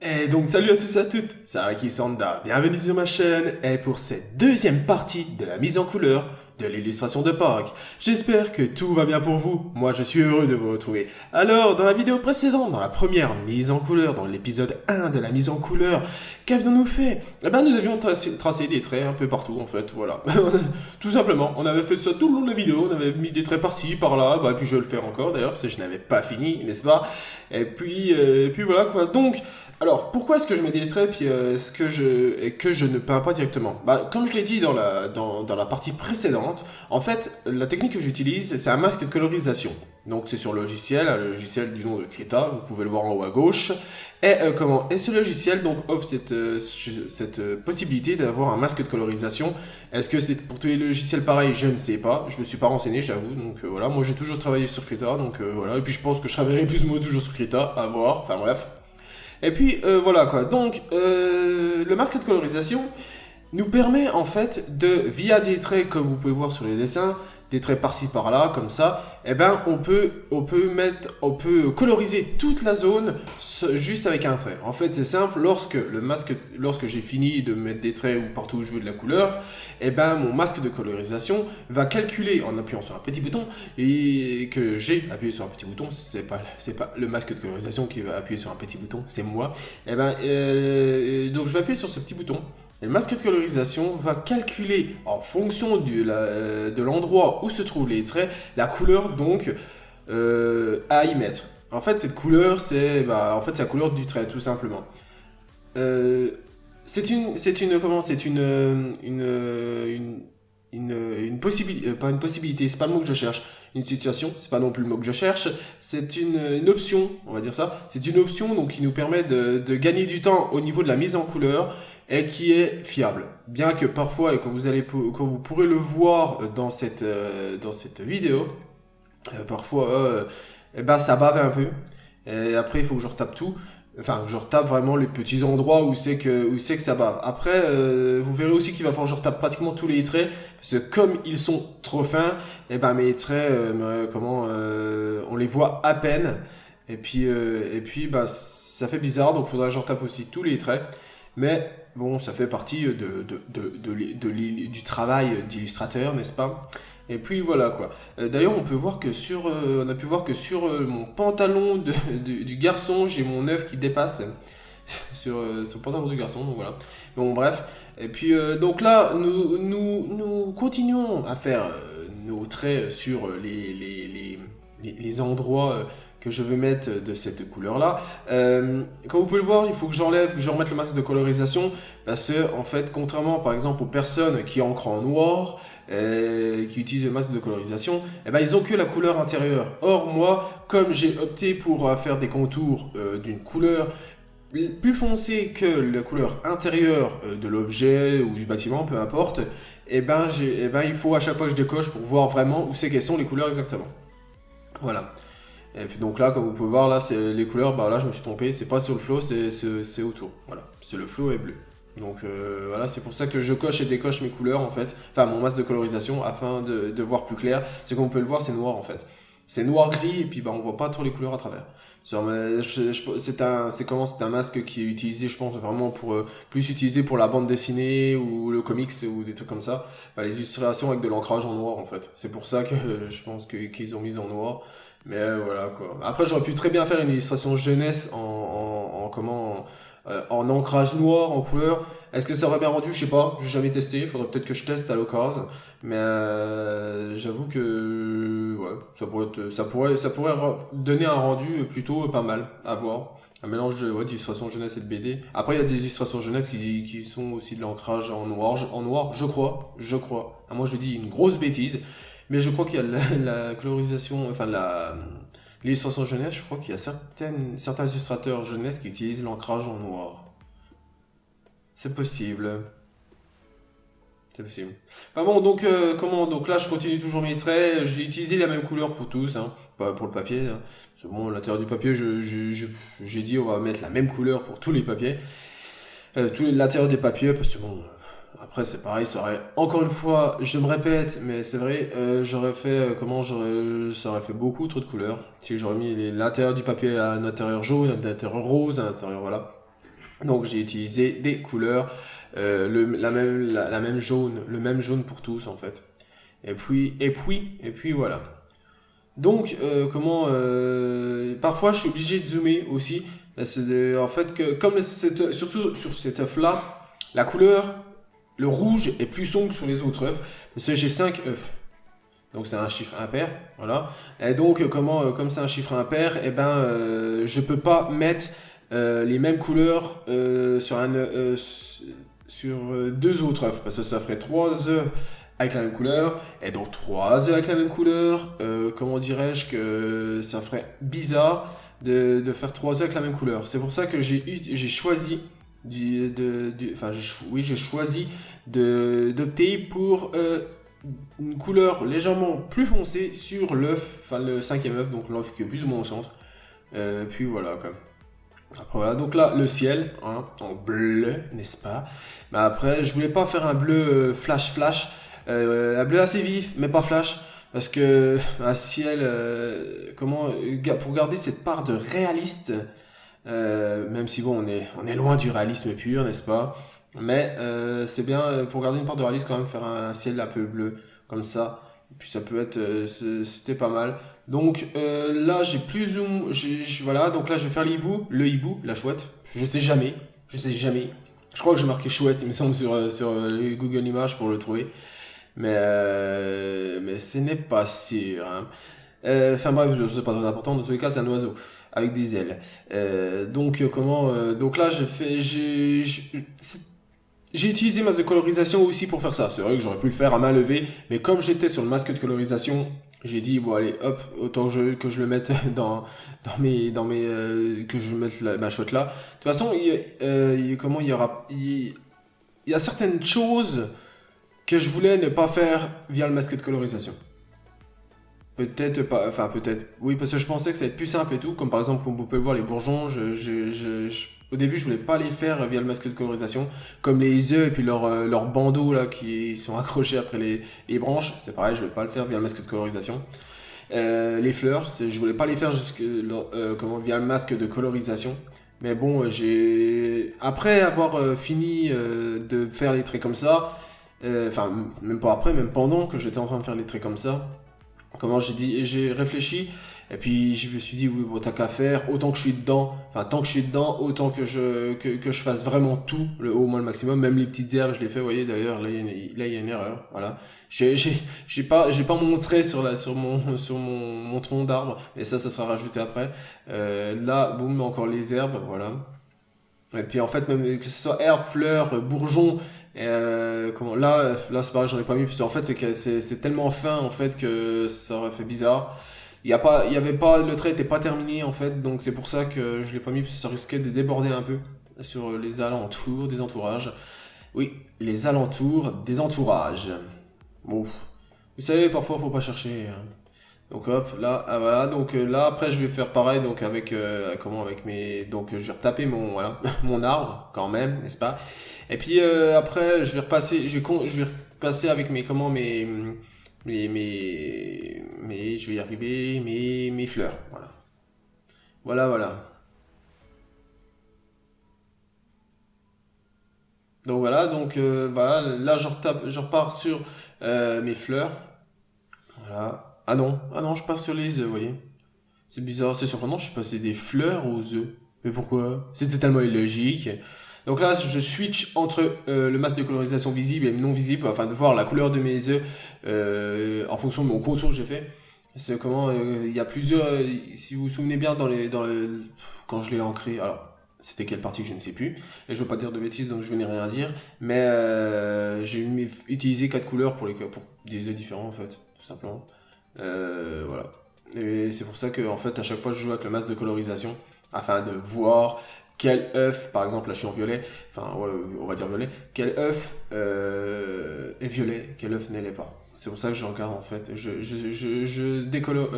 Et donc salut à tous et à toutes, c'est Araki Sanda, bienvenue sur ma chaîne et pour cette deuxième partie de la mise en couleur de l'illustration de Park. J'espère que tout va bien pour vous, moi je suis heureux de vous retrouver. Alors dans la vidéo précédente, dans la première mise en couleur, dans l'épisode 1 de la mise en couleur, qu'avions-nous fait? Eh ben nous avions tracé des traits un peu partout en fait, voilà. Tout simplement, on avait fait ça tout le long de la vidéo, on avait mis des traits par-ci, par-là, et puis je vais le faire encore d'ailleurs, parce que je n'avais pas fini, n'est-ce pas? Et puis voilà quoi, donc... Alors, pourquoi est-ce que je mets des traits et que je ne peins pas directement? Bah, comme je l'ai dit dans la partie précédente, en fait, la technique que j'utilise, c'est un masque de colorisation. Donc, c'est sur le logiciel du nom de Krita, vous pouvez le voir en haut à gauche. Et ce logiciel donc offre cette possibilité d'avoir un masque de colorisation. Est-ce que c'est pour tous les logiciels pareil? Je ne sais pas. Je me suis pas renseigné, j'avoue. Donc voilà, moi j'ai toujours travaillé sur Krita, donc voilà. Et puis je pense que je travaillerai plus ou moins toujours sur Krita, à voir. Enfin bref. Et puis voilà quoi, donc le masque de colorisation nous permet en fait de, via des traits comme vous pouvez voir sur les dessins, des traits par-ci par-là comme ça, et ben on peut coloriser toute la zone juste avec un trait. En fait c'est simple, lorsque j'ai fini de mettre des traits ou partout où je veux de la couleur, et ben mon masque de colorisation va calculer en appuyant sur un petit bouton et que j'ai appuyé sur un petit bouton, c'est pas le masque de colorisation qui va appuyer sur un petit bouton, c'est moi. Et ben donc je vais appuyer sur ce petit bouton. Le masque de colorisation va calculer en fonction de l'endroit où se trouvent les traits la couleur donc à y mettre. En fait cette couleur c'est la couleur du trait tout simplement. Une possibilité, pas une possibilité, c'est pas le mot que je cherche, une situation, c'est pas non plus le mot que je cherche, c'est une option, on va dire ça, c'est une option donc qui nous permet de gagner du temps au niveau de la mise en couleur et qui est fiable. Bien que parfois, et quand vous pourrez le voir dans cette vidéo, parfois, ça bave un peu, et après il faut que je retape tout. Enfin, je retape vraiment les petits endroits où c'est que ça bave. Après, vous verrez aussi qu'il va falloir que je retape pratiquement tous les traits, parce que comme ils sont trop fins, et ben mes traits, on les voit à peine. Et puis, ça fait bizarre, donc il faudra que je retape aussi tous les traits. Mais bon, ça fait partie du travail d'illustrateur, n'est-ce pas? Et puis voilà quoi. D'ailleurs, on a pu voir que sur mon pantalon du garçon, j'ai mon œuf qui dépasse sur le pantalon du garçon. Donc voilà. Bon, bref. Et puis donc là, nous continuons à faire nos traits sur les endroits que je veux mettre de cette couleur-là. Comme vous pouvez le voir, il faut que je remette le masque de colorisation parce que, en fait, contrairement par exemple aux personnes qui encrent en noir, qui utilisent le masque de colorisation, eh ben, ils ont que la couleur intérieure. Or, moi, comme j'ai opté pour faire des contours d'une couleur plus foncée que la couleur intérieure de l'objet ou du bâtiment, peu importe, il faut à chaque fois que je décoche pour voir vraiment où c'est quelles sont les couleurs exactement. Voilà. Et puis donc là, comme vous pouvez voir, là, c'est les couleurs, là, je me suis trompé, c'est pas sur le flow, c'est autour. Voilà, c'est le flow est bleu. Donc voilà, c'est pour ça que je coche et décoche mes couleurs en fait, enfin mon masque de colorisation afin de voir plus clair. C'est comme vous pouvez le voir, c'est noir en fait. C'est noir-gris et puis on voit pas trop les couleurs à travers. C'est un masque qui est utilisé, je pense, vraiment plus utilisé pour la bande dessinée ou le comics ou des trucs comme ça. Les illustrations avec de l'ancrage en noir en fait. C'est pour ça que je pense qu'ils ont mis en noir. Mais voilà quoi. Après j'aurais pu très bien faire une illustration jeunesse en ancrage noir, en couleur. Est-ce que ça aurait bien rendu? Je sais pas, j'ai jamais testé. Il faudrait peut-être que je teste à l'occasion. Mais j'avoue que ouais, ça pourrait donner un rendu plutôt pas mal à voir. Un mélange d'illustration jeunesse et de BD. Après il y a des illustrations jeunesse qui sont aussi de l'ancrage en noir, je crois. Ah, moi je dis une grosse bêtise. Mais je crois qu'il y a la colorisation, l'illustration jeunesse, je crois qu'il y a certains illustrateurs jeunesse qui utilisent l'ancrage en noir. C'est possible. C'est possible. Enfin bon, donc donc là je continue toujours mes traits. J'ai utilisé la même couleur pour tous, hein, pas pour le papier. Hein. C'est bon, l'intérieur du papier, j'ai dit on va mettre la même couleur pour tous les papiers. Tout l'intérieur des papiers, parce que bon. Après, c'est pareil, encore une fois, je me répète, mais c'est vrai, ça aurait fait beaucoup trop de couleurs. Si j'aurais mis l'intérieur du papier à un intérieur jaune, à un intérieur rose, à un intérieur, voilà. Donc j'ai utilisé des couleurs, la même jaune, le même jaune pour tous en fait. Et puis voilà. Donc, parfois je suis obligé de zoomer aussi. En fait, surtout sur cet œuf-là, la couleur, le rouge est plus sombre que sur les autres œufs. Parce que j'ai 5 œufs. Donc c'est un chiffre impair, voilà. Et donc, comme c'est un chiffre impair, je peux pas mettre les mêmes couleurs sur deux autres œufs. Parce que ça ferait 3 œufs avec la même couleur, et donc 3 œufs avec la même couleur. Comment dirais-je que ça ferait bizarre de faire 3 œufs avec la même couleur. C'est pour ça que j'ai choisi j'ai choisi d'opter pour une couleur légèrement plus foncée sur l'œuf, enfin le cinquième œuf, donc l'œuf qui est plus ou moins au centre. Puis voilà quoi. Après, voilà, donc là, le ciel, hein, en bleu, n'est-ce pas? Mais après, je voulais pas faire un bleu flash, un bleu assez vif, mais pas flash, parce que un ciel, pour garder cette part de réaliste, même si bon, on est loin du réalisme pur, n'est-ce pas? Mais c'est bien, pour garder une part de réalisme, quand même, faire un ciel un peu bleu, comme ça. Et puis ça peut être, c'était pas mal. Donc là, j'ai plus ou moins, voilà, donc là, je vais faire le hibou, la chouette. Je sais jamais. Je crois que j'ai marqué chouette, il me semble, sur les Google Images pour le trouver. Mais ce n'est pas sûr, hein. Enfin bref, c'est pas très important. Dans tous les cas, c'est un oiseau avec des ailes. Donc là, j'ai utilisé masque de colorisation aussi pour faire ça. C'est vrai que j'aurais pu le faire à main levée, mais comme j'étais sur le masque de colorisation, j'ai dit bon allez hop, autant que je le mette que je mette ma shot là. De toute façon, il y a certaines choses que je voulais ne pas faire via le masque de colorisation. Peut-être pas, enfin peut-être, oui, parce que je pensais que ça allait être plus simple et tout, comme par exemple, comme vous pouvez le voir, les bourgeons, au début, je voulais pas les faire via le masque de colorisation, comme les œufs et puis leurs bandeaux là qui sont accrochés après les branches, c'est pareil, je voulais pas le faire via le masque de colorisation. Les fleurs, je voulais pas les faire via le masque de colorisation. Mais bon, après avoir fini de faire les traits comme ça, enfin, même pas après, même pendant que j'étais en train de faire les traits comme ça, j'ai réfléchi, et puis je me suis dit, oui, bon, t'as qu'à faire, autant que je suis dedans, autant que je fasse vraiment tout, au moins le maximum, même les petites herbes, je les fais, vous voyez, d'ailleurs, là, il y a une erreur, voilà. J'ai pas montré sur mon tronc d'arbre, et ça sera rajouté après. Là, boum, encore les herbes, voilà. Et puis en fait, même que ce soit herbes, fleurs, bourgeons, là c'est pareil, j'en ai pas mis, parce qu'en fait c'est tellement fin en fait que ça aurait fait bizarre. Il y avait pas, le trait était pas terminé en fait, donc c'est pour ça que je l'ai pas mis, parce que ça risquait de déborder un peu sur les alentours, des entourages. Oui, les alentours, des entourages. Bon, vous savez, parfois faut pas chercher, hein. Donc hop, là, ah, voilà, donc là après je vais faire pareil donc donc je vais retaper mon arbre quand même, n'est-ce pas? Et puis après je vais repasser avec je vais y arriver, mes fleurs, voilà. Voilà. Donc voilà, voilà, là je repars sur mes fleurs. Voilà. Ah non, je passe sur les œufs, vous voyez. C'est bizarre, c'est surprenant, je suis passé des fleurs aux œufs. Mais pourquoi? C'était tellement illogique. Donc là, je switch entre le masque de colorisation visible et non visible, afin de voir la couleur de mes œufs en fonction de mon contour que j'ai fait. C'est il y a plusieurs, si vous vous souvenez bien, quand je l'ai ancré, alors c'était quelle partie que je ne sais plus, et je veux pas dire de bêtises donc je n'ai rien à dire, mais j'ai utilisé 4 couleurs pour des œufs différents en fait, tout simplement. Voilà. Et c'est pour ça que en fait à chaque fois je joue avec le masque de colorisation afin de voir quel œuf, par exemple là je suis en violet, enfin ouais, on va dire violet, quel œuf est violet, quel œuf ne l'est pas. C'est pour ça que je regarde en fait, je décolore,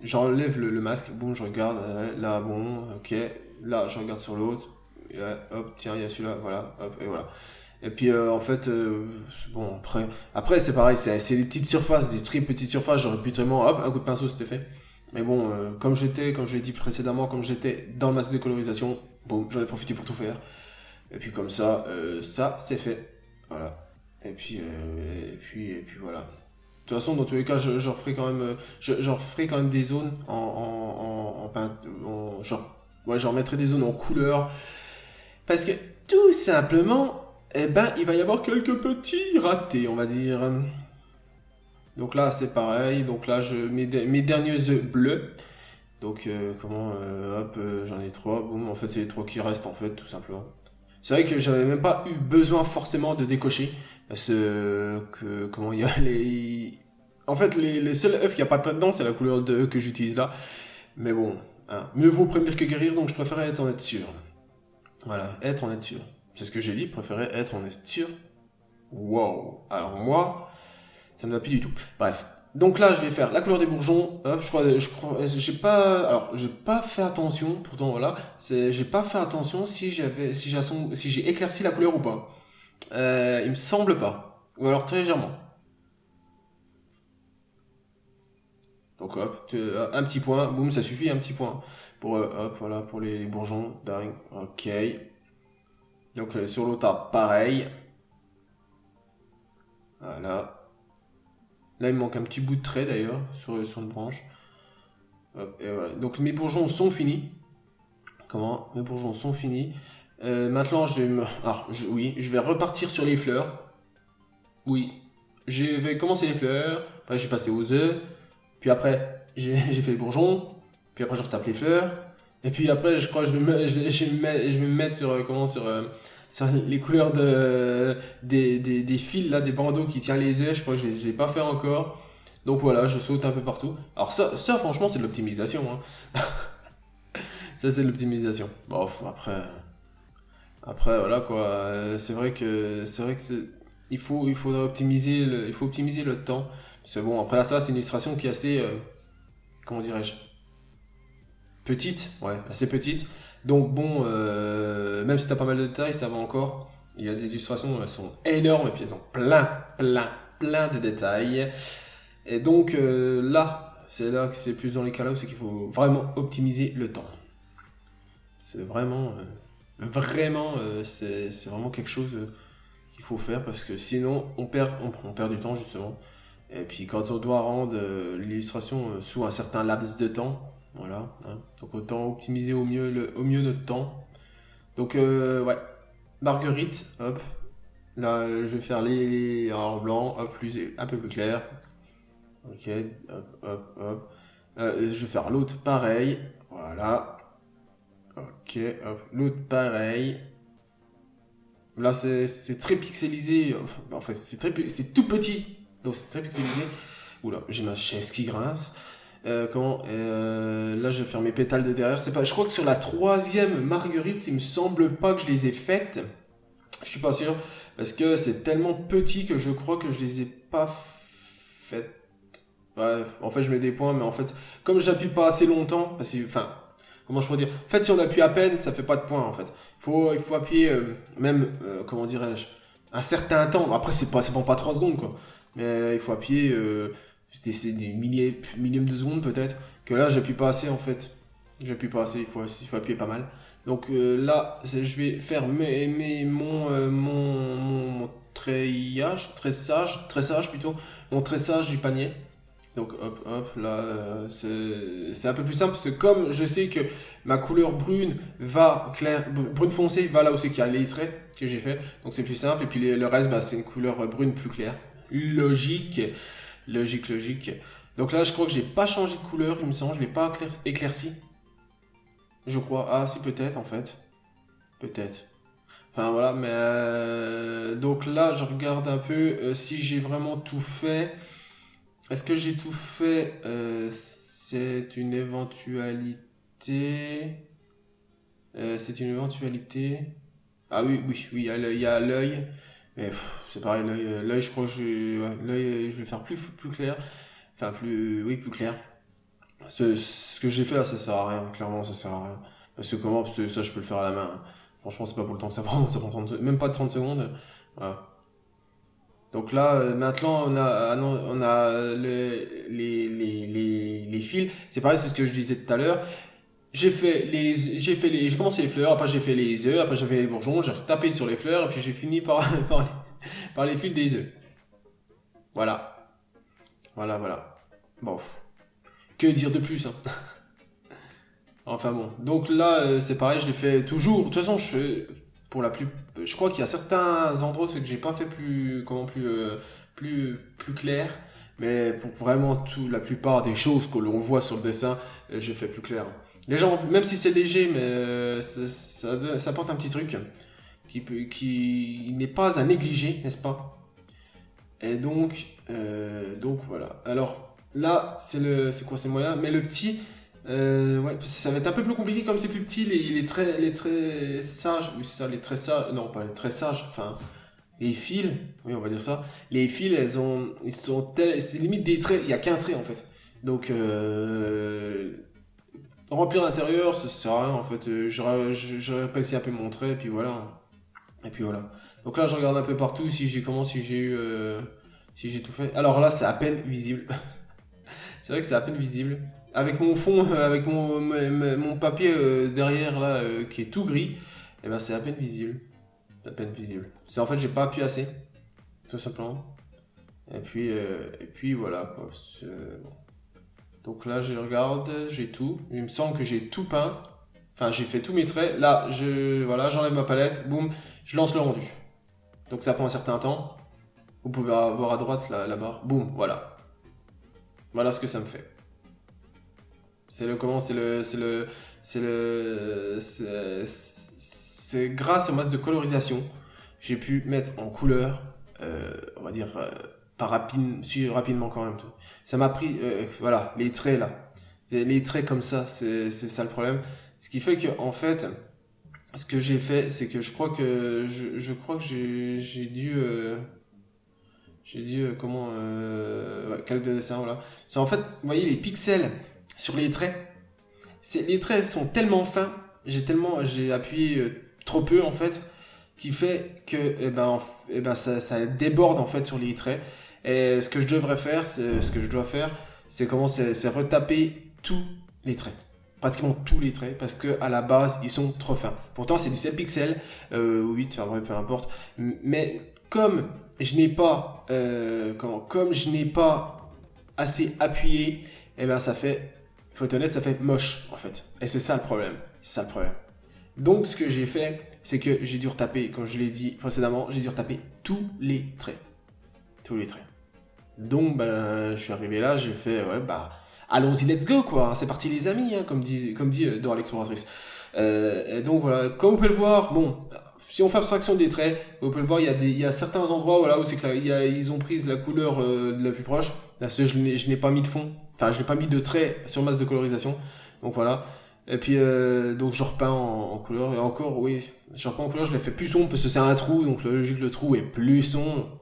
j'enlève le masque, boum, je regarde, là bon, ok, là je regarde sur l'autre, hop, tiens, il y a celui-là, voilà, hop, et voilà. Et puis en fait, bon, après c'est pareil, c'est des petites surfaces, des très petites surfaces, j'aurais pu tellement, hop, un coup de pinceau c'était fait. Mais bon, comme je l'ai dit précédemment, comme j'étais dans le masque de colorisation, bon, j'en ai profité pour tout faire. Et puis comme ça, ça c'est fait. Voilà. Et puis voilà. De toute façon, dans tous les cas, je referai quand même, je referai quand même des zones genre, ouais, j'en mettrai des zones en couleur. Parce que tout simplement, eh ben, il va y avoir quelques petits ratés, on va dire. Donc là, c'est pareil. Donc là, je mets mes derniers œufs bleus. Donc, hop, j'en ai trois. Boum, en fait, c'est les trois qui restent, en fait, tout simplement. C'est vrai que j'avais même pas eu besoin forcément de décocher. Parce que, comment il y a les. En fait, les seuls œufs qu'il n'y a pas dedans, c'est la couleur de œufs que j'utilise là. Mais bon, hein, mieux vaut prévenir que guérir, donc je préférais être sûr. Voilà, être en être sûr. C'est ce que j'ai dit, préférer être en être sûr. Wow. Alors moi, ça ne va plus du tout. Bref. Donc là, je vais faire la couleur des bourgeons. Hop, j'ai pas, alors j'ai pas fait attention. Pourtant voilà, j'ai pas fait attention si j'ai éclairci la couleur ou pas. Il me semble pas. Ou alors très légèrement. Donc hop, un petit point, boum, ça suffit, un petit point. Pour, hop, voilà, pour les bourgeons. Dingue. Ok. Donc sur l'autre, pareil. Voilà. Là, il me manque un petit bout de trait d'ailleurs sur une branche. Hop, et voilà. Donc mes bourgeons sont finis. Comment? Mes bourgeons sont finis. Maintenant, oui, je vais repartir sur les fleurs. Oui, je vais commencer les fleurs. Après, j'ai passé aux œufs. Puis après, j'ai fait les bourgeons. Puis après, je retape les fleurs. Et puis après, je crois que je vais me mettre sur, sur les couleurs des fils, là, des bandeaux qui tiennent les œufs. Je crois que je les ai pas fait encore. Donc voilà, je saute un peu partout. Alors ça franchement, c'est de l'optimisation, hein. Ça, c'est de l'optimisation. Bon, après, voilà quoi. Il faudrait optimiser il faut optimiser le temps. C'est bon. Après là, ça, c'est une illustration qui est assez, comment dirais-je, petite, ouais, assez petite. Donc bon, même si t'as pas mal de détails, ça va encore. Il y a des illustrations, elles sont énormes et puis elles ont plein de détails. Et donc c'est là que c'est plus dans les cas là où c'est qu'il faut vraiment optimiser le temps. C'est vraiment, c'est vraiment quelque chose qu'il faut faire parce que sinon on perd du temps justement. Et puis quand on doit rendre l'illustration sous un certain laps de temps, voilà, hein, donc autant optimiser au mieux notre temps. Donc ouais, Marguerite, hop, là je vais faire les en blanc, hop, un peu plus clair. Ok, hop. Je vais faire l'autre pareil, voilà. Ok, hop, l'autre pareil. Là, c'est très pixelisé. Enfin, c'est tout petit. Donc, c'est très pixelisé. Oula, j'ai ma chaise qui grince. Là, je vais faire mes pétales de derrière. Je crois que sur la troisième marguerite, il me semble pas que je les ai faites. Je suis pas sûr. Parce que c'est tellement petit que je crois que je les ai pas faites. Ouais, en fait, je mets des points, mais en fait, comme j'appuie pas assez longtemps, parce que, enfin, comment je pourrais dire? En fait, si on appuie à peine, ça fait pas de points, en fait. Il faut appuyer, même, comment dirais-je, un certain temps. Après, ça prend pas 3 secondes, quoi. Mais il faut appuyer, c'est des millièmes de secondes, peut-être. Que là, j'appuie pas assez, en fait. J'appuie pas assez, il faut appuyer pas mal. Donc là, je vais faire mon tressage plutôt, mon tressage du panier. Donc hop, là, c'est un peu plus simple parce que comme je sais que ma couleur brune brune foncée va là où c'est qu'il y a les traits que j'ai fait, donc c'est plus simple. Et puis le reste, bah, c'est une couleur brune plus claire. Logique. Donc là, je crois que j'ai pas changé de couleur, il me semble, je l'ai pas éclairci. Je crois. Ah, si, peut-être en fait. Peut-être. Enfin voilà, mais donc là, je regarde un peu si j'ai vraiment tout fait. Est-ce que j'ai tout fait? C'est une éventualité. C'est une éventualité. Ah oui, il y a l'œil. Mais c'est pareil, l'œil, je crois que l'œil, je vais faire plus clair. Enfin, plus clair. Ce que j'ai fait là, ça sert à rien. Clairement, ça sert à rien. Parce que ça, je peux le faire à la main, hein. Franchement, c'est pas pour le temps que ça prend. Ça prend même pas 30 secondes. Voilà. Donc là, maintenant, on a les fils. C'est pareil, c'est ce que je disais tout à l'heure. J'ai commencé les fleurs, après j'ai fait les œufs, après j'ai fait les bourgeons, j'ai retapé sur les fleurs, et puis j'ai fini par, par les fils des œufs. Voilà. Voilà, voilà. Bon, que dire de plus, hein. Enfin bon. Donc là, c'est pareil, je l'ai fait toujours. De toute façon, pour la plus, je crois qu'il y a certains endroits que j'ai pas fait plus clair. Mais pour vraiment la plupart des choses que l'on voit sur le dessin, j'ai fait plus clair. Les gens, même si c'est léger, mais ça apporte un petit truc qui n'est pas à négliger, n'est-ce pas? Et donc voilà. Alors là, c'est quoi, c'est moyen. Mais le petit, ouais, ça va être un peu plus compliqué comme c'est plus petit. Les traits sages, oui, c'est ça, les traits sages, non pas les traits sages, enfin les fils, oui, on va dire ça. Les fils, c'est limite des traits. Il y a qu'un trait en fait. Donc remplir l'intérieur, ça sert à rien en fait. J'aurais apprécié un peu mon trait, et puis voilà. Et puis voilà. Donc là, je regarde un peu partout si j'ai eu, si j'ai tout fait. Alors là, c'est à peine visible. C'est vrai que c'est à peine visible. Avec mon fond, avec mon papier derrière là, qui est tout gris, et ben c'est à peine visible. C'est à peine visible. C'est en fait, j'ai pas appuyé assez, tout simplement. Et puis voilà quoi. Bon. Donc là, je regarde, j'ai tout. Il me semble que j'ai tout peint. Enfin, j'ai fait tous mes traits. Là, voilà, j'enlève ma palette, boum, je lance le rendu. Donc ça prend un certain temps. Vous pouvez voir à droite la barre. Boum, voilà. Voilà ce que ça me fait. C'est le comment, c'est grâce au masque de colorisation, j'ai pu mettre en couleur, on va dire, pas rapidement quand même. Ça m'a pris, voilà, les traits là. Les traits comme ça, c'est ça le problème. Ce qui fait que, en fait, ce que j'ai fait, c'est que je crois que j'ai dû comment ouais, calque de dessin, voilà. C'est en fait, vous voyez les pixels sur les traits. Les traits sont tellement fins, j'ai appuyé trop peu en fait, qui fait que ça déborde en fait sur les traits. Et ce que je devrais faire, ce que je dois faire, c'est retaper tous les traits. Pratiquement tous les traits, parce que à la base, ils sont trop fins. Pourtant, c'est du 7 pixels, ou 8, enfin bref, peu importe. Mais comme comme je n'ai pas assez appuyé, et ben ça fait, faut être honnête, ça fait moche en fait. Et c'est ça le problème. C'est ça le problème. Donc ce que j'ai fait, c'est que j'ai dû retaper, comme je l'ai dit précédemment, j'ai dû retaper tous les traits. Tous les traits. Donc ben, je suis arrivé là, j'ai fait, ouais, bah, allons-y, let's go quoi. C'est parti les amis, hein, comme dit Dora l'exploratrice. Et donc voilà, comme vous pouvez le voir, bon, si on fait abstraction des traits, vous pouvez le voir, il y a certains endroits voilà, où c'est que ils ont pris la couleur de la plus proche. Là, je n'ai pas mis de fond, enfin je n'ai pas mis de trait sur masse de colorisation. Donc voilà. Et puis donc je repeins en couleur. Et encore, oui, je repeins en couleur, je l'ai fait plus sombre parce que c'est un trou, donc logique le trou est plus sombre.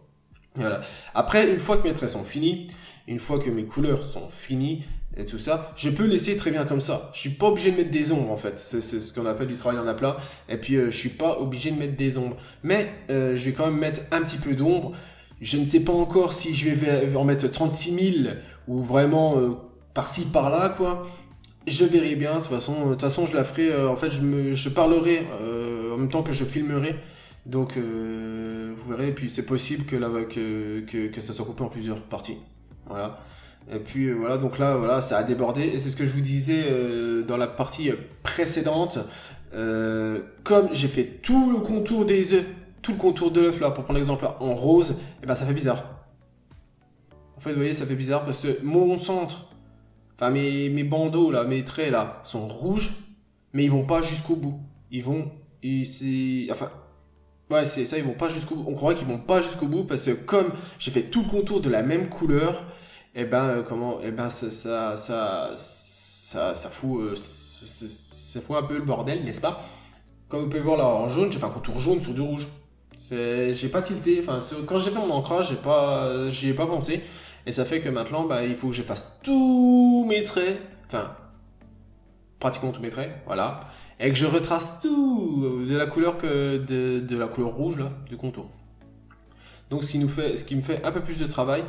Voilà. Après, une fois que mes traits sont finis, une fois que mes couleurs sont finies et tout ça, je peux laisser très bien comme ça. Je suis pas obligé de mettre des ombres en fait. C'est ce qu'on appelle du travail en aplat. Et puis je suis pas obligé de mettre des ombres. Mais je vais quand même mettre un petit peu d'ombre. Je ne sais pas encore si je vais en mettre 36 000 ou vraiment par-ci par-là quoi. Je verrai bien. De toute façon, je la ferai. En fait, je parlerai en même temps que je filmerai. Donc, vous verrez. Et puis, c'est possible que ça soit coupé en plusieurs parties. Voilà. Et puis, voilà. Donc là, voilà, ça a débordé. Et c'est ce que je vous disais dans la partie précédente. Comme j'ai fait tout le contour des œufs, tout le contour de l'œuf là, pour prendre l'exemple là, en rose, et ben ça fait bizarre. En fait, vous voyez, ça fait bizarre parce que mon centre, enfin mes bandeaux là, mes traits là, sont rouges, mais ils vont pas jusqu'au bout. Enfin, ouais, c'est ça, ils vont pas jusqu'au bout. On croirait qu'ils vont pas jusqu'au bout parce que comme j'ai fait tout le contour de la même couleur, et ben ça fout, ça fout un peu le bordel, n'est-ce pas? Comme vous pouvez voir là en jaune, j'ai fait un contour jaune sur du rouge. J'ai pas tilté, enfin quand j'ai fait mon ancrage, j'y ai pas pensé. Et ça fait que maintenant, bah, il faut que j'efface tous mes traits, enfin pratiquement tous mes traits, voilà, et que je retrace tout de la couleur rouge là, du contour. Donc ce qui me fait un peu plus de travail,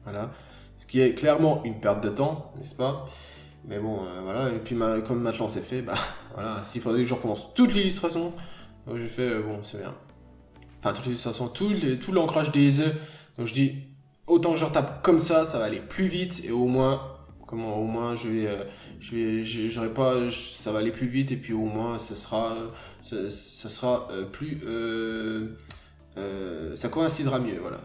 voilà, ce qui est clairement une perte de temps, n'est-ce pas? Mais bon, voilà, et puis comme maintenant c'est fait, bah voilà, s'il faudrait que je recommence toute l'illustration, donc j'ai fait, bon, c'est bien. Enfin, toute l'illustration, tout l'ancrage des œufs, donc je dis, autant que je retape comme ça va aller plus vite, et au moins, j'aurai pas, ça va aller plus vite, et puis au moins, ça sera plus, ça coïncidera mieux, voilà.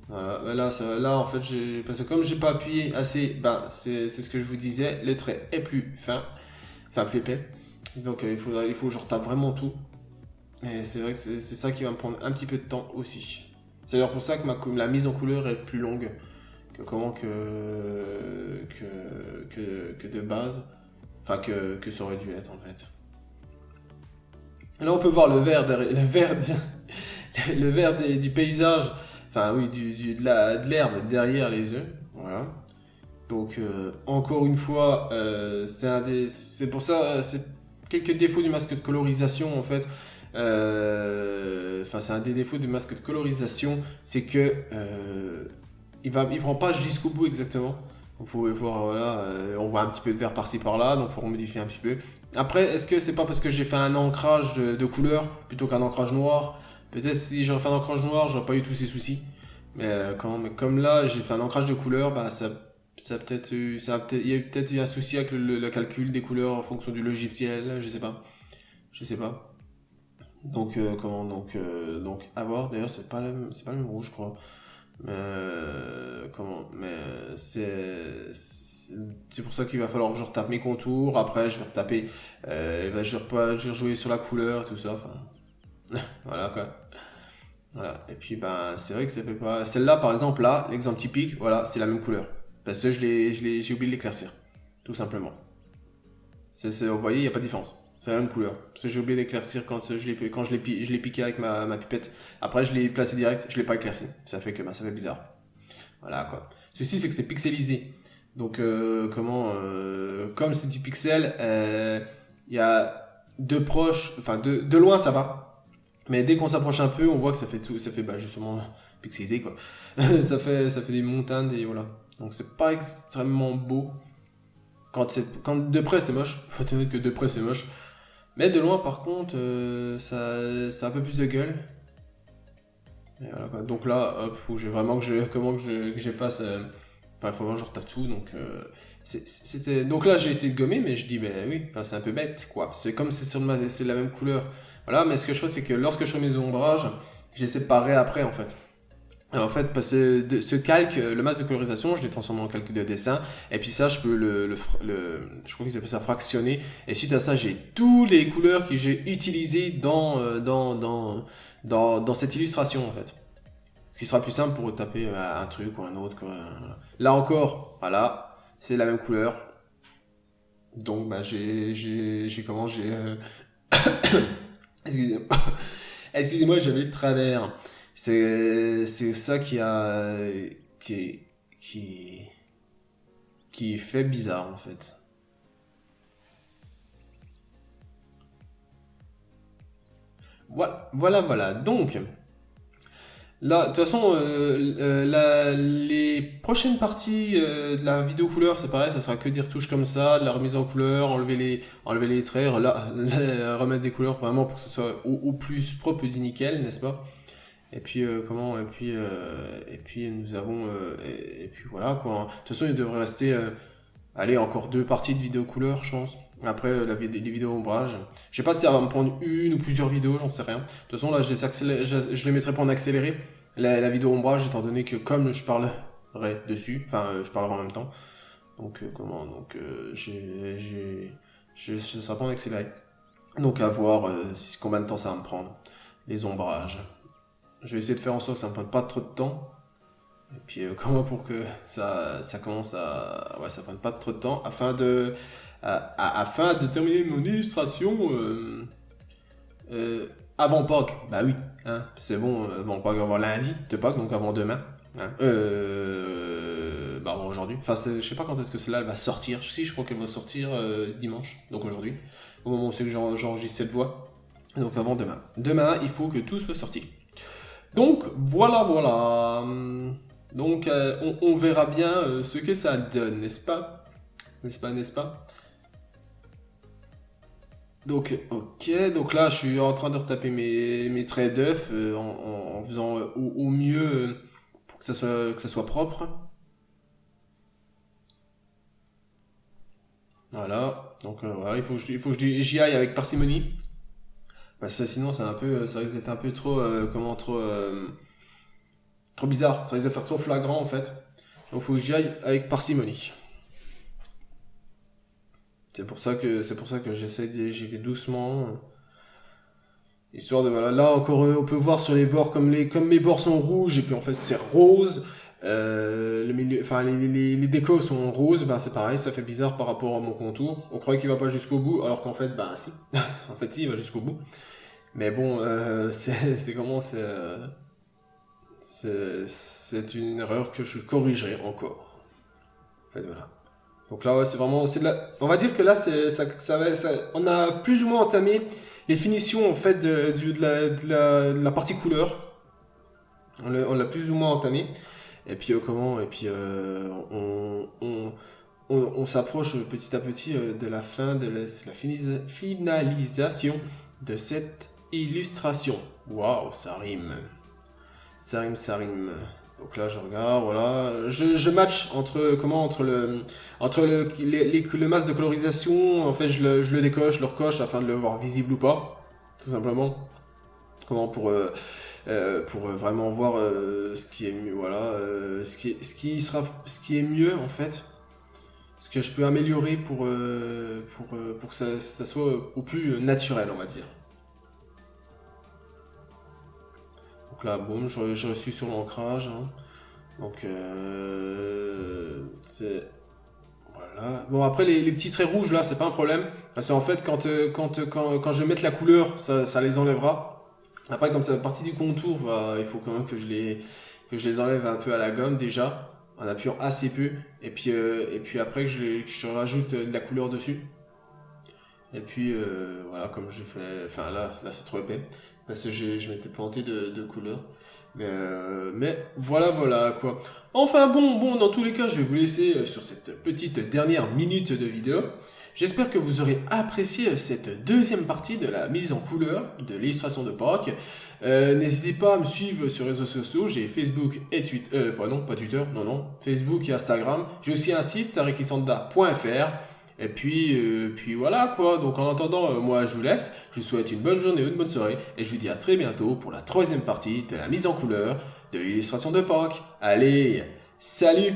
Voilà, là en fait, parce que comme j'ai pas appuyé assez, bah, c'est ce que je vous disais, le trait est plus fin, enfin plus épais. Donc il faut que je retape vraiment tout. Et c'est vrai que c'est ça qui va me prendre un petit peu de temps aussi. C'est d'ailleurs pour ça que la mise en couleur est plus longue que de base. Enfin que ça aurait dû être en fait. Là on peut voir le vert, le vert du paysage. Enfin oui, de l'herbe derrière les œufs, voilà. Donc encore une fois, c'est pour ça, c'est quelques défauts du masque de colorisation en fait. Enfin c'est un des défauts du masque de colorisation, c'est que il prend pas jusqu'au bout exactement. Vous pouvez voir, voilà, on voit un petit peu de vert par-ci par-là, donc il faut remodifier un petit peu. Après, est-ce que c'est pas parce que j'ai fait un ancrage de couleur plutôt qu'un ancrage noir? Peut-être si j'aurais fait un ancrage noir, j'aurais pas eu tous ces soucis. Mais comme là, j'ai fait un ancrage de couleur, bah il y a peut-être eu un souci avec le calcul des couleurs en fonction du logiciel, je sais pas. Je sais pas. Donc à voir. D'ailleurs, c'est pas le même rouge, je crois. C'est pour ça qu'il va falloir que je retape mes contours. Après, je vais retaper. Je vais rejouer sur la couleur, tout ça. Enfin, voilà quoi. Voilà. Et puis, ben, c'est vrai que ça fait pas. Celle-là, par exemple, là, l'exemple typique, voilà, c'est la même couleur. Parce que j'ai oublié de l'éclaircir. Tout simplement. Vous voyez, il n'y a pas de différence. C'est la même couleur. Parce que j'ai oublié d'éclaircir quand je l'ai piqué avec ma pipette. Après, je l'ai placé direct, je l'ai pas éclairci. Ça fait que ça fait bizarre. Voilà quoi. Ceci, c'est que c'est pixelisé. Donc, comme c'est du pixel, il y a de proche, enfin de loin, ça va. Mais dès qu'on s'approche un peu, on voit que ça fait bah, justement pixelisé quoi. ça fait des montagnes et voilà. Donc, c'est pas extrêmement beau. Quand de près c'est moche, faut admettre que de près c'est moche. Mais de loin par contre, ça a un peu plus de gueule. Et voilà, quoi. Donc là, hop, faut que j'ai vraiment que j'efface. Enfin, il faut vraiment que je retape tout. Donc là, j'ai essayé de gommer, mais je dis, ben oui, enfin, c'est un peu bête, quoi. C'est comme c'est la même couleur. Voilà, mais ce que je fais, c'est que lorsque je fais mes ombrages, j'essaie de parer après, en fait. En fait, parce que ce calque, le masque de colorisation, je l'ai transformé en calque de dessin. Et puis ça, je peux je crois qu'ils appellent ça fractionner. Et suite à ça, j'ai toutes les couleurs que j'ai utilisées dans cette illustration, en fait. Ce qui sera plus simple pour taper un truc ou un autre, quoi. Là encore, voilà, c'est la même couleur. Donc, bah, excusez-moi, excusez-moi, j'avais le travers. C'est ça qui fait bizarre en fait. Voilà. Donc, là, de toute façon, les prochaines parties de la vidéo couleur, c'est pareil, ça sera que des retouches comme ça, de la remise en couleur, enlever les traits, remettre des couleurs vraiment pour que ce soit au plus propre du nickel, n'est-ce pas? Et puis nous avons et puis voilà quoi. De toute façon, il devrait rester encore 2 parties de vidéo couleur, je pense. Après les vidéos ombrage. Je sais pas si ça va me prendre une ou plusieurs vidéos, j'en sais rien. De toute façon, là, je les mettrai pas en accéléré la vidéo ombrage, étant donné que comme je parlerai dessus, enfin je parlerai en même temps. Donc je serai pas en accéléré. Donc à voir combien de temps ça va me prendre les ombrages. Je vais essayer de faire en sorte que ça ne prenne pas trop de temps. Et puis comment pour que ça commence à... Ouais, ça ne prenne pas trop de temps afin de terminer mon illustration avant Pâques. Bah oui, hein, c'est bon, avant Pâques, avant lundi de Pâques, donc avant demain. Hein. Bah avant aujourd'hui. Enfin, je sais pas quand est-ce que celle-là elle va sortir. Si, je crois qu'elle va sortir dimanche, donc aujourd'hui. Au moment où c'est que j'enregistre cette voix. Donc avant demain. Demain, il faut que tout soit sorti. Donc voilà, voilà. Donc on verra bien ce que ça donne, n'est-ce pas? N'est-ce pas, n'est-ce pas? Donc ok, donc là je suis en train de retaper mes traits d'œuf en faisant au mieux pour que ça soit propre. Voilà, donc voilà, il faut que j'y aille avec parcimonie. Parce que sinon c'est un peu, ça risque d'être un peu trop, trop bizarre. Ça risque de faire trop flagrant en fait. Donc il faut que j'y aille avec parcimonie. C'est pour ça que j'y vais doucement. Histoire de, voilà, là encore on peut voir sur les bords, comme mes bords sont rouges et puis en fait c'est rose. Le milieu, enfin les décos sont roses, ben c'est pareil, ça fait bizarre par rapport à mon contour. On croit qu'il va pas jusqu'au bout, alors qu'en fait, ben si. En fait si, il va jusqu'au bout. Mais bon, c'est comment c'est une erreur que je corrigerai encore. En fait, voilà. Donc là, ouais, c'est vraiment, c'est de la, on va dire que là, on a plus ou moins entamé les finitions en fait de la partie couleur. On l'a plus ou moins entamé. Et puis comment, et puis on s'approche petit à petit de la fin de finalisation de cette illustration. Waouh, ça rime. Ça rime, ça rime. Donc là, je regarde, voilà. Je match le masque de colorisation. En fait, je le décoche, je le recoche afin de le voir visible ou pas. Tout simplement. Comment pour vraiment voir ce qui est mieux, voilà. Ce qui est mieux, en fait. Ce que je peux améliorer pour que ça soit au plus naturel, on va dire. Donc là, boum, je suis sur l'ancrage. Hein. Donc, c'est... Voilà. Bon, après, les petits traits rouges, là, c'est pas un problème. Parce qu'en fait, quand je vais mettre la couleur, ça les enlèvera. Après, comme ça fait partie du contour, bah, il faut quand même que je les enlève un peu à la gomme, déjà. En appuyant assez peu. Et puis après, que je rajoute de la couleur dessus. Et puis, voilà, comme j'ai fait... Enfin, là c'est trop épais. Parce que je m'étais planté de couleur. Mais voilà, voilà quoi. Enfin bon, dans tous les cas, je vais vous laisser sur cette petite dernière minute de vidéo. J'espère que vous aurez apprécié cette deuxième partie de la mise en couleur de l'illustration de Pâques. N'hésitez pas à me suivre sur les réseaux sociaux. J'ai Facebook et Twitter, pas Twitter, non, Facebook et Instagram. J'ai aussi un site, tarikisanda.fr. Et puis voilà quoi. Donc en attendant, moi je vous laisse. Je vous souhaite une bonne journée ou une bonne soirée. Et je vous dis à très bientôt pour la troisième partie de la mise en couleur de l'illustration de Pâques. Allez, salut!